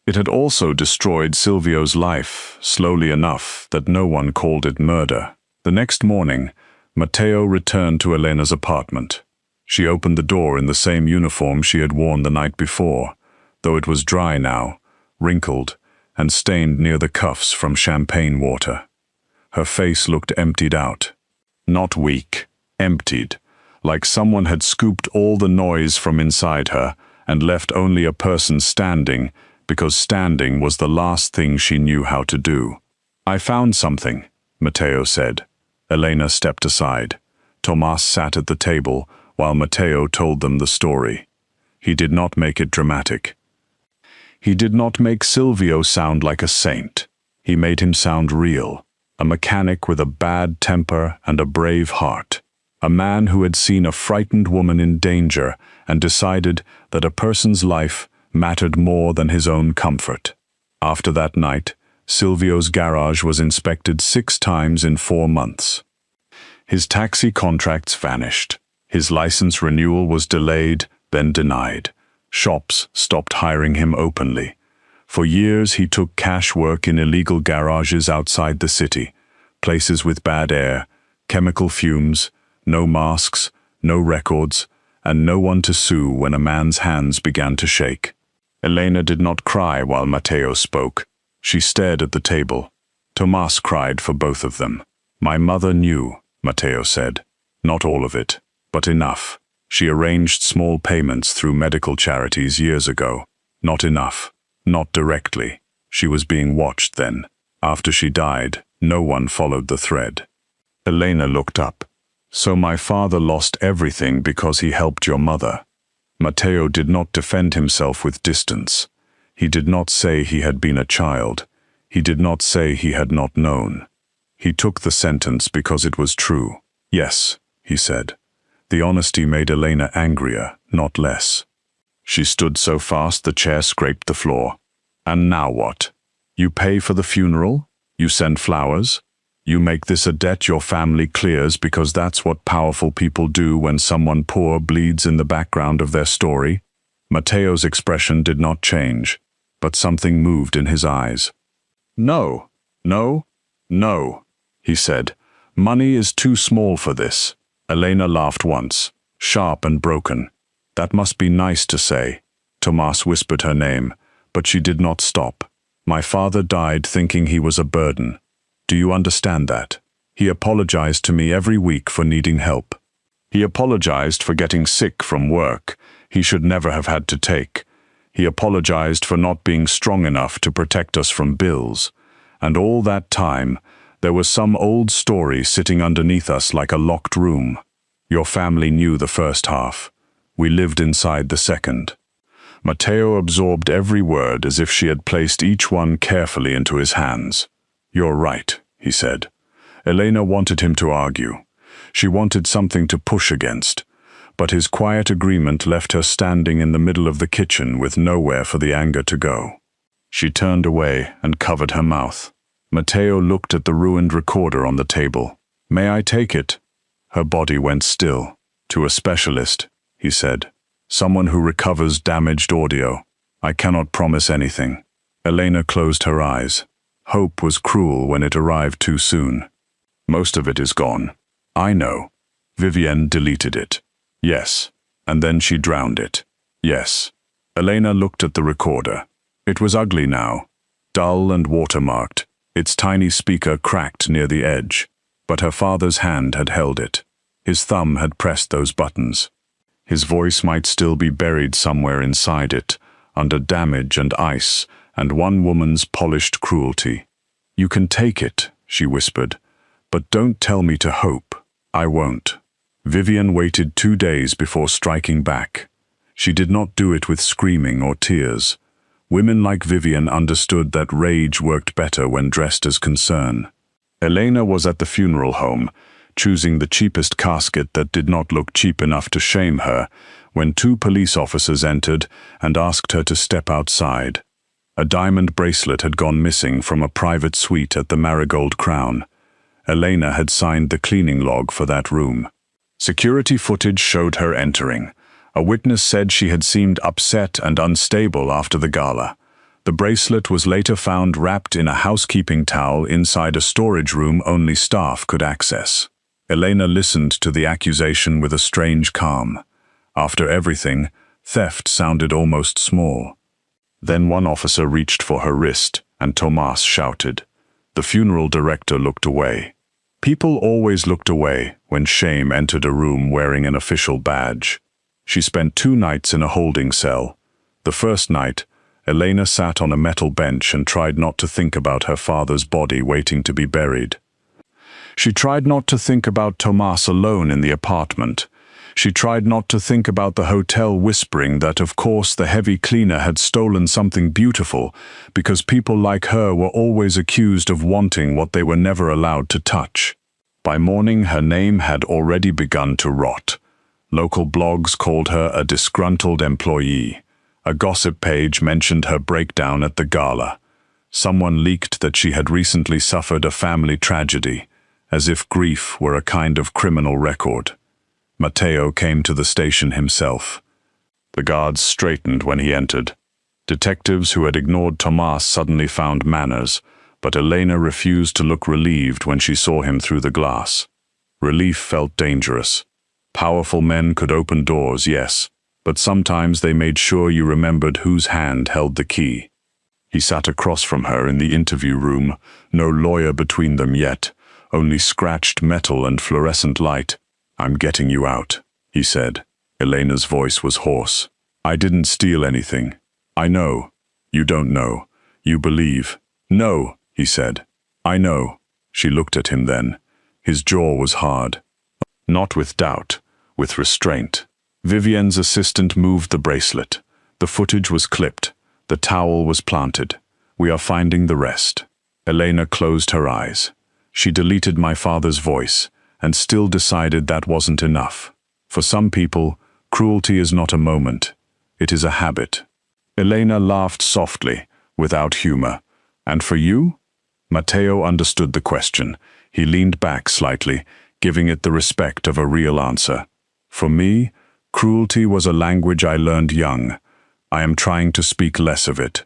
It had also destroyed Silvio's life, slowly enough that no one called it murder. The next morning, Matteo returned to Elena's apartment. She opened the door in the same uniform she had worn the night before, though it was dry now, wrinkled, and stained near the cuffs from champagne water. Her face looked emptied out. Not weak, emptied, like someone had scooped all the noise from inside her and left only a person standing, because standing was the last thing she knew how to do. "I found something," Matteo said. Elena stepped aside. Tomas sat at the table while Matteo told them the story. He did not make it dramatic. He did not make Silvio sound like a saint. He made him sound real, a mechanic with a bad temper and a brave heart, a man who had seen a frightened woman in danger and decided that a person's life mattered more than his own comfort. After that night, Silvio's garage was inspected 6 times in 4 months. His taxi contracts vanished. His license renewal was delayed, then denied. Shops stopped hiring him openly. For years he took cash work in illegal garages outside the city, places with bad air, chemical fumes, no masks, no records, and no one to sue when a man's hands began to shake. Elena did not cry while Matteo spoke. She stared at the table. Tomas cried for both of them. "My mother knew," Matteo said. "Not all of it, but enough. She arranged small payments through medical charities years ago. Not enough. Not directly. She was being watched then. After she died, no one followed the thread." Elena looked up. "So my father lost everything because he helped your mother." Matteo did not defend himself with distance. He did not say he had been a child. He did not say he had not known. He took the sentence because it was true. "Yes," he said. The honesty made Elena angrier, not less. She stood so fast the chair scraped the floor. "And now what? You pay for the funeral? You send flowers? You make this a debt your family clears because that's what powerful people do when someone poor bleeds in the background of their story?" Matteo's expression did not change, but something moved in his eyes. "No, no, no," he said. "Money is too small for this." Elena laughed once, sharp and broken. "That must be nice to say." Tomas whispered her name, but she did not stop. "My father died thinking he was a burden. Do you understand that? He apologized to me every week for needing help. He apologized for getting sick from work he should never have had to take. He apologized for not being strong enough to protect us from bills. And all that time, there was some old story sitting underneath us like a locked room. Your family knew the first half. We lived inside the second." Matteo absorbed every word as if she had placed each one carefully into his hands. "You're right," he said. Elena wanted him to argue. She wanted something to push against, but his quiet agreement left her standing in the middle of the kitchen with nowhere for the anger to go. She turned away and covered her mouth. Matteo looked at the ruined recorder on the table. "May I take it?" Her body went still. "To a specialist," he said. "Someone who recovers damaged audio. I cannot promise anything." Elena closed her eyes. Hope was cruel when it arrived too soon. "Most of it is gone. I know. Vivienne deleted it." "Yes." "And then she drowned it." "Yes." Elena looked at the recorder. It was ugly now, dull and watermarked, its tiny speaker cracked near the edge, but her father's hand had held it. His thumb had pressed those buttons. His voice might still be buried somewhere inside it, under damage and ice, and one woman's polished cruelty. "You can take it," she whispered, "but don't tell me to hope. I won't." Vivienne waited 2 days before striking back. She did not do it with screaming or tears. Women like Vivian understood that rage worked better when dressed as concern. Elena was at the funeral home, choosing the cheapest casket that did not look cheap enough to shame her, when 2 police officers entered and asked her to step outside. A diamond bracelet had gone missing from a private suite at the Marigold Crown. Elena had signed the cleaning log for that room. Security footage showed her entering. A witness said she had seemed upset and unstable after the gala. The bracelet was later found wrapped in a housekeeping towel inside a storage room only staff could access. Elena listened to the accusation with a strange calm. After everything, theft sounded almost small. Then one officer reached for her wrist, and Tomas shouted. The funeral director looked away. People always looked away when shame entered a room wearing an official badge. She spent 2 nights in a holding cell. The first night, Elena sat on a metal bench and tried not to think about her father's body waiting to be buried. She tried not to think about Tomas alone in the apartment. She tried not to think about the hotel whispering that of course the heavy cleaner had stolen something beautiful because people like her were always accused of wanting what they were never allowed to touch. By morning her name had already begun to rot. Local blogs called her a disgruntled employee. A gossip page mentioned her breakdown at the gala. Someone leaked that she had recently suffered a family tragedy, as if grief were a kind of criminal record. Matteo came to the station himself. The guards straightened when he entered. Detectives who had ignored Tomas suddenly found manners, but Elena refused to look relieved when she saw him through the glass. Relief felt dangerous. Powerful men could open doors, yes, but sometimes they made sure you remembered whose hand held the key. He sat across from her in the interview room, no lawyer between them yet, only scratched metal and fluorescent light. I'm getting you out, he said. Elena's voice was hoarse. I didn't steal anything. I know. You don't know. You believe. No, he said. I know. She looked at him then. His jaw was hard. Not with doubt, with restraint. Vivian's assistant moved the bracelet. The footage was clipped. The towel was planted. We are finding the rest. Elena closed her eyes. She deleted my father's voice, and still decided that wasn't enough. For some people, cruelty is not a moment. It is a habit. Elena laughed softly, without humor. And for you? Matteo understood the question. He leaned back slightly, giving it the respect of a real answer. For me, cruelty was a language I learned young. I am trying to speak less of it.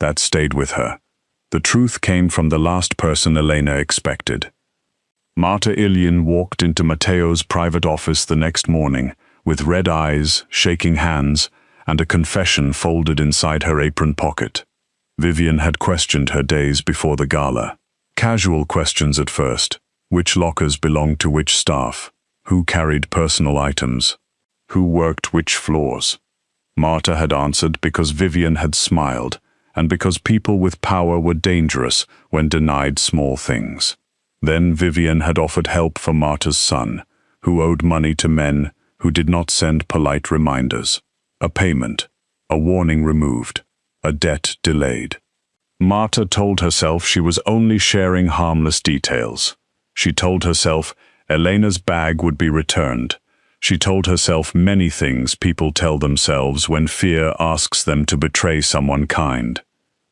That stayed with her. The truth came from the last person Elena expected. Marta Ilyin walked into Matteo's private office the next morning, with red eyes, shaking hands, and a confession folded inside her apron pocket. Vivian had questioned her days before the gala. Casual questions at first. Which lockers belonged to which staff? Who carried personal items? Who worked which floors? Marta had answered because Vivian had smiled, and because people with power were dangerous when denied small things. Then Vivian had offered help for Marta's son, who owed money to men who did not send polite reminders. A payment, a warning removed, a debt delayed. Marta told herself she was only sharing harmless details. She told herself Elena's bag would be returned. She told herself many things people tell themselves when fear asks them to betray someone kind.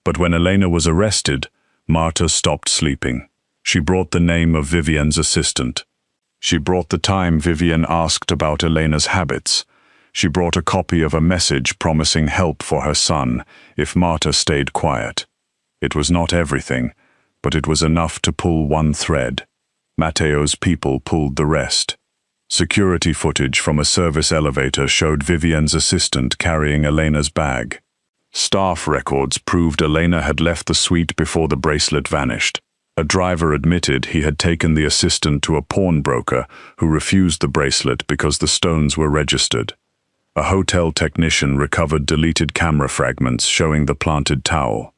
But when Elena was arrested, Marta stopped sleeping. She brought the name of Vivian's assistant. She brought the time Vivian asked about Elena's habits. She brought a copy of a message promising help for her son if Marta stayed quiet. It was not everything, but it was enough to pull one thread. Matteo's people pulled the rest. Security footage from a service elevator showed Vivian's assistant carrying Elena's bag. Staff records proved Elena had left the suite before the bracelet vanished. A driver admitted he had taken the assistant to a pawnbroker who refused the bracelet because the stones were registered. A hotel technician recovered deleted camera fragments showing the planted towel.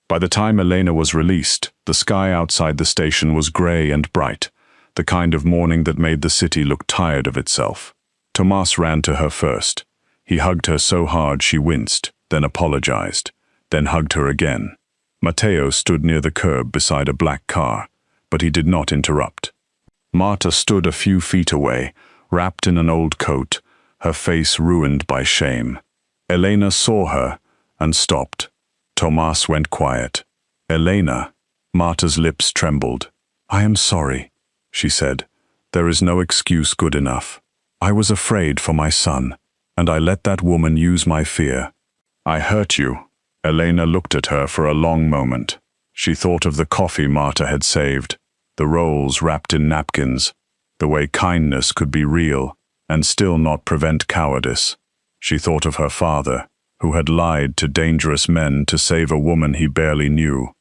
By the time Elena was released, the sky outside the station was gray and bright, the kind of morning that made the city look tired of itself. Tomas ran to her first. He hugged her so hard she winced, then apologized, then hugged her again. Matteo stood near the curb beside a black car, but he did not interrupt. Marta stood a few feet away, wrapped in an old coat, her face ruined by shame. Elena saw her and stopped. Tomas went quiet. Elena. Marta's lips trembled. "I am sorry," she said. "There is no excuse good enough. I was afraid for my son, and I let that woman use my fear. I hurt you." Elena looked at her for a long moment. She thought of the coffee Marta had saved, the rolls wrapped in napkins, the way kindness could be real and still not prevent cowardice. She thought of her father, who had lied to dangerous men to save a woman he barely knew.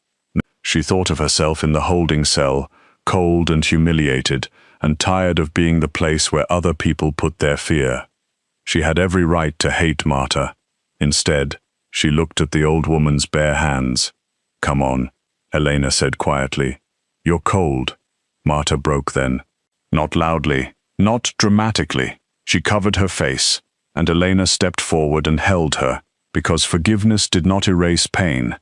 She thought of herself in the holding cell, cold and humiliated, and tired of being the place where other people put their fear. She had every right to hate Marta. Instead, she looked at the old woman's bare hands. "Come on," Elena said quietly. "You're cold." Marta broke then. Not loudly, not dramatically. She covered her face, and Elena stepped forward and held her, because forgiveness did not erase pain,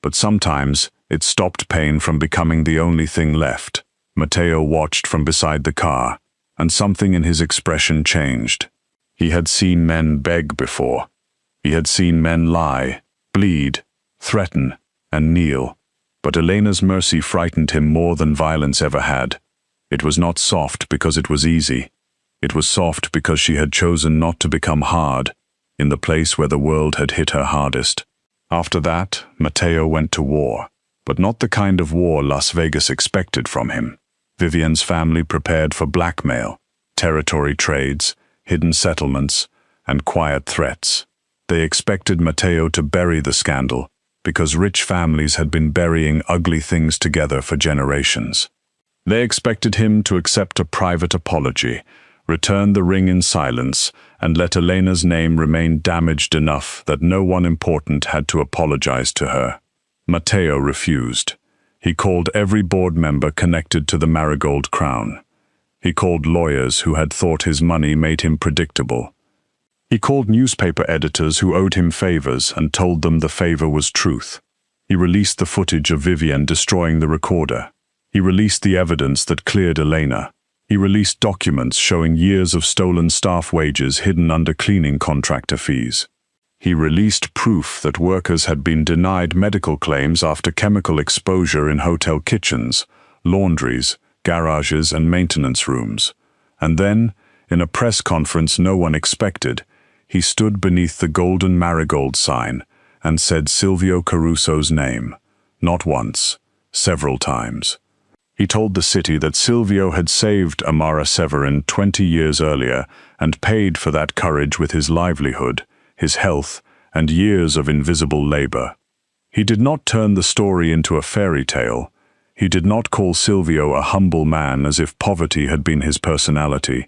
but sometimes it stopped pain from becoming the only thing left. Matteo watched from beside the car, and something in his expression changed. He had seen men beg before. He had seen men lie, bleed, threaten, and kneel. But Elena's mercy frightened him more than violence ever had. It was not soft because it was easy. It was soft because she had chosen not to become hard, in the place where the world had hit her hardest. After that, Matteo went to war, but not the kind of war Las Vegas expected from him. Vivian's family prepared for blackmail, territory trades, hidden settlements, and quiet threats. They expected Matteo to bury the scandal, because rich families had been burying ugly things together for generations. They expected him to accept a private apology, return the ring in silence, and let Elena's name remain damaged enough that no one important had to apologize to her. Matteo refused. He called every board member connected to the Marigold Crown. He called lawyers who had thought his money made him predictable. He called newspaper editors who owed him favors and told them the favor was truth. He released the footage of Vivian destroying the recorder. He released the evidence that cleared Elena. He released documents showing years of stolen staff wages hidden under cleaning contractor fees. He released proof that workers had been denied medical claims after chemical exposure in hotel kitchens, laundries, garages, and maintenance rooms. And then, in a press conference no one expected, he stood beneath the golden marigold sign and said Silvio Caruso's name, not once, several times. He told the city that Silvio had saved Amara Severin 20 years earlier and paid for that courage with his livelihood, his health, and years of invisible labor. He did not turn the story into a fairy tale. He did not call Silvio a humble man as if poverty had been his personality.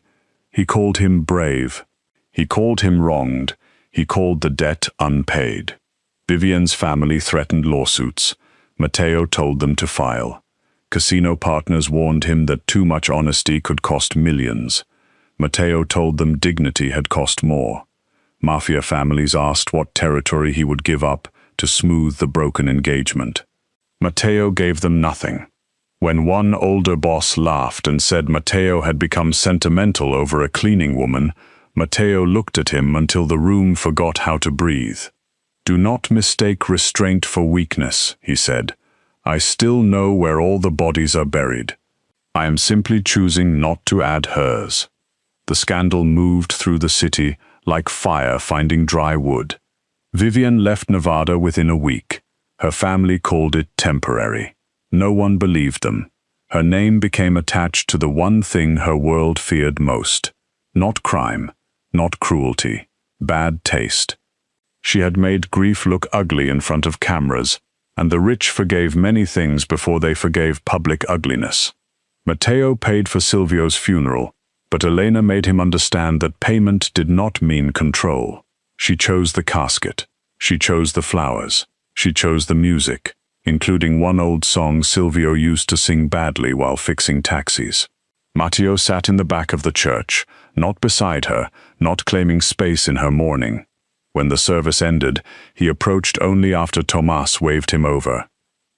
He called him brave. He called him wronged. He called the debt unpaid. Vivian's family threatened lawsuits. Matteo told them to file. Casino partners warned him that too much honesty could cost millions. Matteo told them dignity had cost more. Mafia families asked what territory he would give up to smooth the broken engagement. Matteo gave them nothing. When one older boss laughed and said Matteo had become sentimental over a cleaning woman, Matteo looked at him until the room forgot how to breathe. "Do not mistake restraint for weakness," he said. "I still know where all the bodies are buried. I am simply choosing not to add hers." The scandal moved through the city like fire finding dry wood. Vivian left Nevada within a week. Her family called it temporary. No one believed them. Her name became attached to the one thing her world feared most. Not crime, not cruelty, bad taste. She had made grief look ugly in front of cameras, and the rich forgave many things before they forgave public ugliness. Matteo paid for Silvio's funeral, but Elena made him understand that payment did not mean control. She chose the casket. She chose the flowers. She chose the music, including one old song Silvio used to sing badly while fixing taxis. Matteo sat in the back of the church, not beside her, not claiming space in her mourning. When the service ended, he approached only after Tomas waved him over.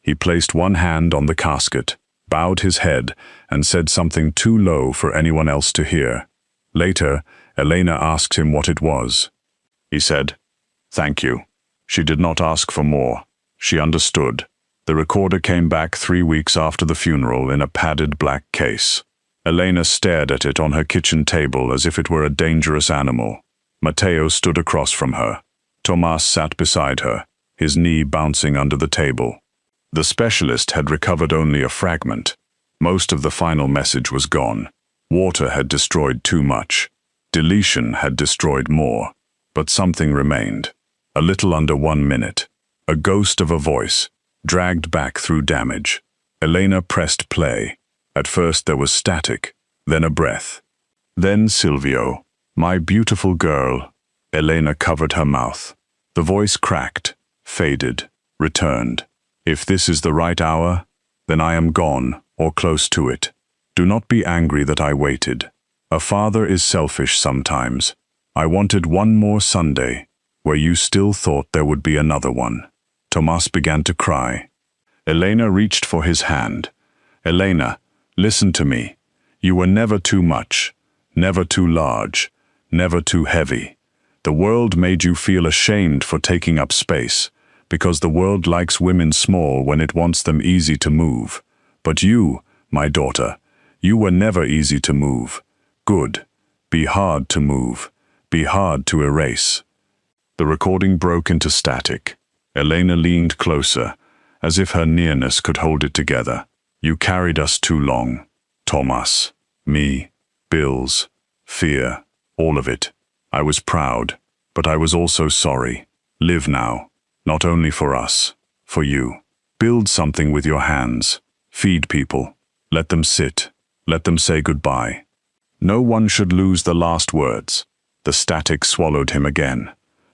He placed one hand on the casket, bowed his head, and said something too low for anyone else to hear. Later, Elena asked him what it was. He said, "Thank you." She did not ask for more. She understood. The recorder came back 3 weeks after the funeral in a padded black case. Elena stared at it on her kitchen table as if it were a dangerous animal. Matteo stood across from her. Tomas sat beside her, his knee bouncing under the table. The specialist had recovered only a fragment. Most of the final message was gone. Water had destroyed too much. Deletion had destroyed more. But something remained. A little under 1 minute. A ghost of a voice, dragged back through damage. Elena pressed play. At first there was static, then a breath. Then Silvio, "My beautiful girl." Elena covered her mouth. The voice cracked, faded, returned. "If this is the right hour, then I am gone, or close to it. Do not be angry that I waited. A father is selfish sometimes. I wanted one more Sunday, where you still thought there would be another one." Tomas began to cry. Elena reached for his hand. "Elena, listen to me. You were never too much, never too large, never too heavy. The world made you feel ashamed for taking up space, because the world likes women small when it wants them easy to move. But you, my daughter, you were never easy to move. Good. Be hard to move. Be hard to erase." The recording broke into static. Elena leaned closer, as if her nearness could hold it together. "You carried us too long. Tomas, me, bills, fear, all of it. I was proud, but I was also sorry. Live now, not only for us, for you. Build something with your hands. Feed people. Let them sit. Let them say goodbye. No one should lose the last words." The static swallowed him again.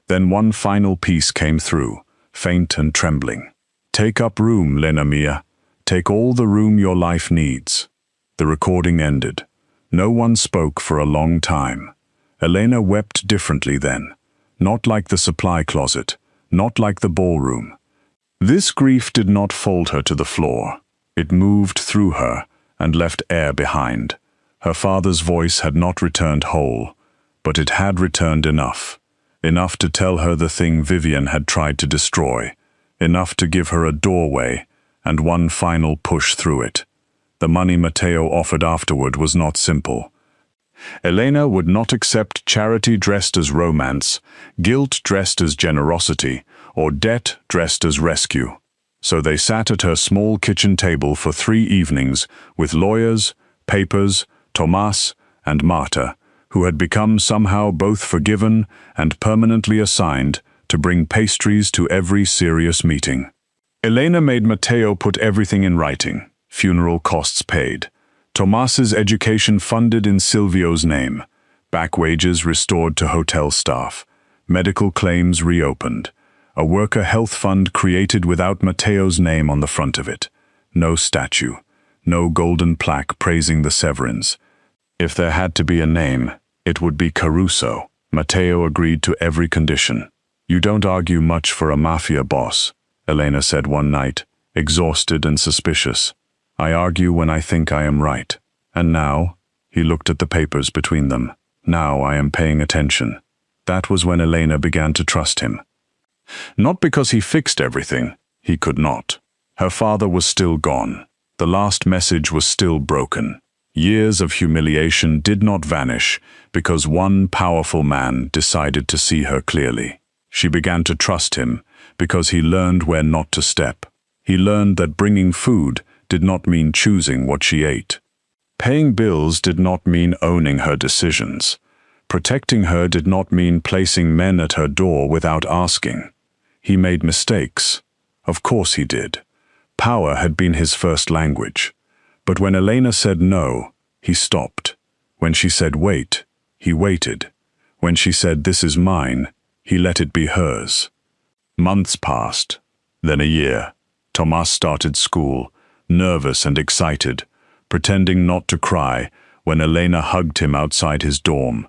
Then one final piece came through, faint and trembling. "Take up room, Lena mia. Take all the room your life needs." The recording ended. No one spoke for a long time. Elena wept differently then. Not like the supply closet, not like the ballroom. This grief did not fold her to the floor. It moved through her and left air behind. Her father's voice had not returned whole, but it had returned enough. Enough to tell her the thing Vivian had tried to destroy. Enough to give her a doorway and one final push through it. The money Matteo offered afterward was not simple. Elena would not accept charity dressed as romance, guilt dressed as generosity, or debt dressed as rescue. So they sat at her small kitchen table for 3 evenings with lawyers, papers, Tomas, and Marta, who had become somehow both forgiven and permanently assigned to bring pastries to every serious meeting. Elena made Matteo put everything in writing, funeral costs paid, Tomas's education funded in Silvio's name, back wages restored to hotel staff, medical claims reopened, a worker health fund created without Matteo's name on the front of it, no statue, no golden plaque praising the Severins. If there had to be a name, it would be Caruso. Matteo agreed to every condition. "You don't argue much for a mafia boss," Elena said one night, exhausted and suspicious. "I argue when I think I am right. And now," he looked at the papers between them, "now I am paying attention." That was when Elena began to trust him. Not because he fixed everything. He could not. Her father was still gone. The last message was still broken. Years of humiliation did not vanish because one powerful man decided to see her clearly. She began to trust him because he learned where not to step. He learned that bringing food did not mean choosing what she ate. Paying bills did not mean owning her decisions. Protecting her did not mean placing men at her door without asking. He made mistakes. Of course he did. Power had been his first language. But when Elena said no, he stopped. When she said wait, he waited. When she said this is mine, he let it be hers. Months passed, then a year. Tomas started school, nervous and excited, pretending not to cry, when Elena hugged him outside his dorm.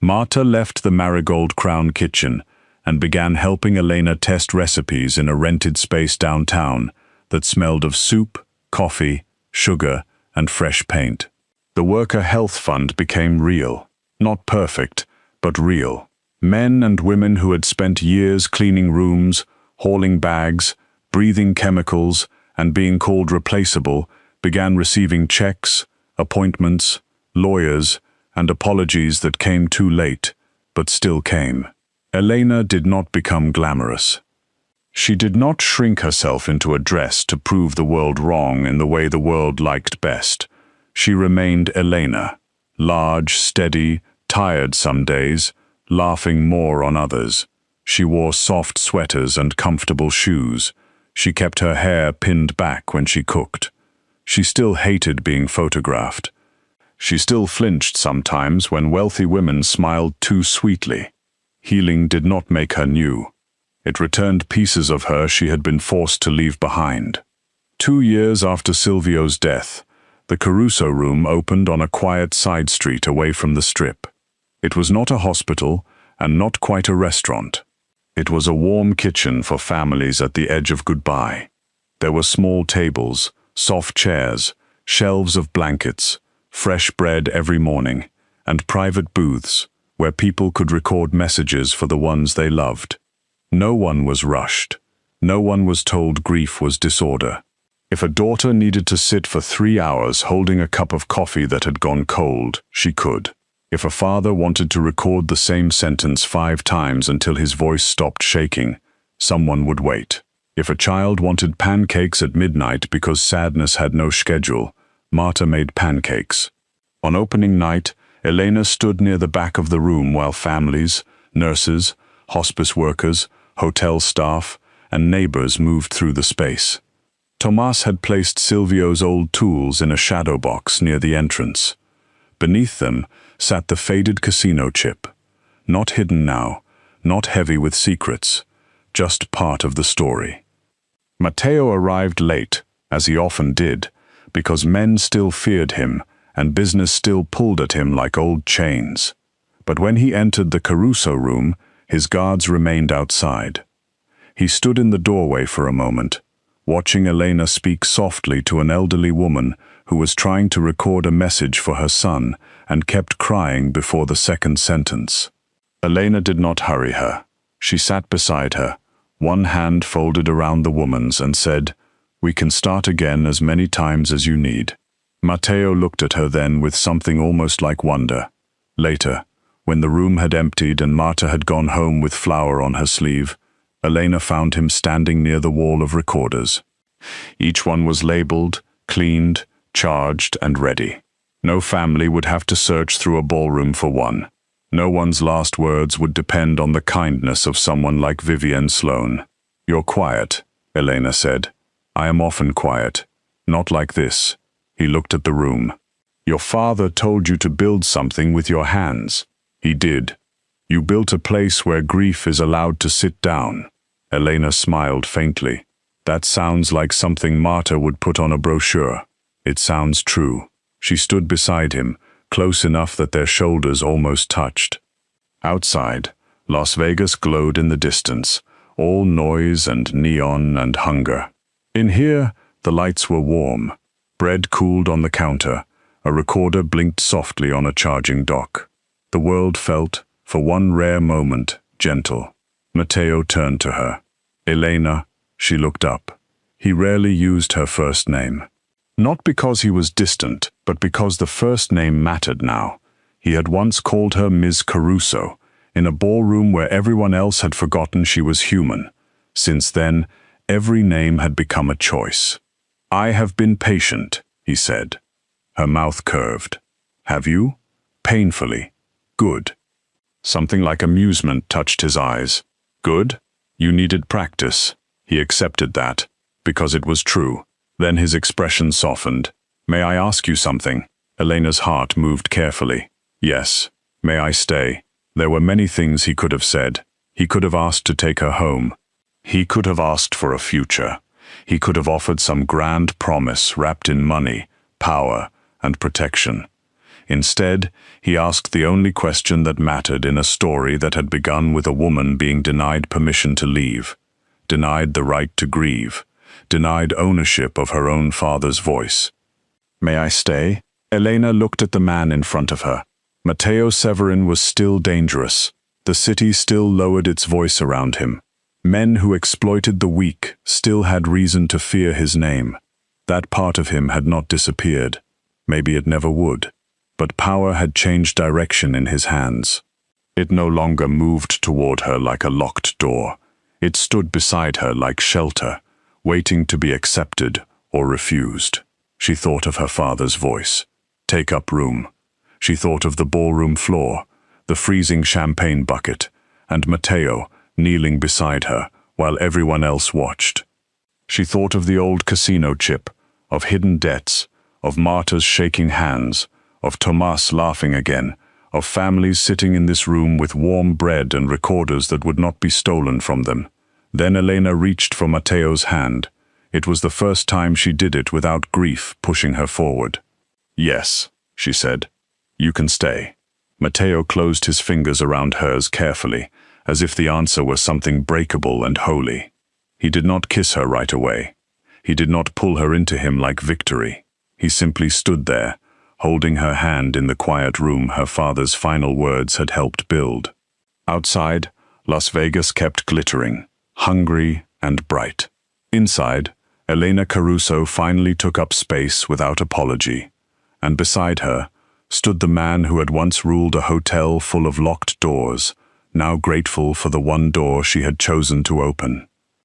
Marta left the Marigold Crown kitchen and began helping Elena test recipes in a rented space downtown that smelled of soup, coffee, sugar, and fresh paint. The Worker Health Fund became real. Not perfect, but real. Men and women who had spent years cleaning rooms, hauling bags, breathing chemicals, and being called replaceable began receiving checks, appointments, lawyers, and apologies that came too late, but still came. Elena did not become glamorous. She did not shrink herself into a dress to prove the world wrong in the way the world liked best. She remained Elena, large, steady, tired some days, laughing more on others. She wore soft sweaters and comfortable shoes. She kept her hair pinned back when she cooked. She still hated being photographed. She still flinched sometimes when wealthy women smiled too sweetly. Healing did not make her new. It returned pieces of her she had been forced to leave behind. 2 years after Silvio's death, the Caruso room opened on a quiet side street away from the Strip. It was not a hospital and not quite a restaurant. It was a warm kitchen for families at the edge of goodbye. There were small tables, soft chairs, shelves of blankets, fresh bread every morning, and private booths where people could record messages for the ones they loved. No one was rushed. No one was told grief was disorder. If a daughter needed to sit for 3 hours holding a cup of coffee that had gone cold, she could. If a father wanted to record the same sentence 5 times until his voice stopped shaking, someone would wait. If a child wanted pancakes at midnight because sadness had no schedule, Marta made pancakes. On opening night, Elena stood near the back of the room while families, nurses, hospice workers, hotel staff, and neighbors moved through the space. Tomas had placed Silvio's old tools in a shadow box near the entrance. Beneath them sat the faded casino chip, not hidden now, not heavy with secrets, just part of the story. Matteo arrived late, as he often did, because men still feared him and business still pulled at him like old chains. But when he entered the Caruso room, his guards remained outside. He stood in the doorway for a moment, watching Elena speak softly to an elderly woman who was trying to record a message for her son and kept crying before the second sentence. Elena did not hurry her. She sat beside her, one hand folded around the woman's, and said, "We can start again as many times as you need." Matteo looked at her then with something almost like wonder. Later, when the room had emptied and Marta had gone home with flour on her sleeve, Elena found him standing near the wall of recorders. Each one was labeled, cleaned, charged, and ready. No family would have to search through a ballroom for one. No one's last words would depend on the kindness of someone like Vivienne Sloane. "You're quiet," Elena said. "I am often quiet. Not like this." He looked at the room. "Your father told you to build something with your hands." "He did. You built a place where grief is allowed to sit down." Elena smiled faintly. "That sounds like something Marta would put on a brochure." "It sounds true." She stood beside him, close enough that their shoulders almost touched. Outside, Las Vegas glowed in the distance, all noise and neon and hunger. In here, the lights were warm. Bread cooled on the counter. A recorder blinked softly on a charging dock. The world felt, for one rare moment, gentle. Matteo turned to her. "Elena," she looked up. He rarely used her first name. Not because he was distant, but because the first name mattered now. He had once called her Ms. Caruso, in a ballroom where everyone else had forgotten she was human. Since then, every name had become a choice. "I have been patient," he said. Her mouth curved. "Have you?" Painfully. "Good." Something like amusement touched his eyes. "Good? You needed practice." He accepted that, because it was true. Then his expression softened. "May I ask you something?" Elena's heart moved carefully. "Yes. May I stay?" There were many things he could have said. He could have asked to take her home. He could have asked for a future. He could have offered some grand promise wrapped in money, power, and protection. Instead, he asked the only question that mattered in a story that had begun with a woman being denied permission to leave, denied the right to grieve, denied ownership of her own father's voice. "May I stay?" Elena looked at the man in front of her. Matteo Severin was still dangerous. The city still lowered its voice around him. Men who exploited the weak still had reason to fear his name. That part of him had not disappeared. Maybe it never would. But power had changed direction in his hands. It no longer moved toward her like a locked door. It stood beside her like shelter, waiting to be accepted or refused. She thought of her father's voice. Take up room. She thought of the ballroom floor, the freezing champagne bucket, and Matteo kneeling beside her while everyone else watched. She thought of the old casino chip, of hidden debts, of martyrs shaking hands, of Tomas laughing again, of families sitting in this room with warm bread and recorders that would not be stolen from them. Then Elena reached for Matteo's hand. It was the first time she did it without grief pushing her forward. "Yes," she said. "You can stay." Matteo closed his fingers around hers carefully, as if the answer were something breakable and holy. He did not kiss her right away. He did not pull her into him like victory. He simply stood there, holding her hand in the quiet room her father's final words had helped build. Outside, Las Vegas kept glittering, hungry and bright. Inside, Elena Caruso finally took up space without apology, and beside her stood the man who had once ruled a hotel full of locked doors, now grateful for the one door she had chosen to open.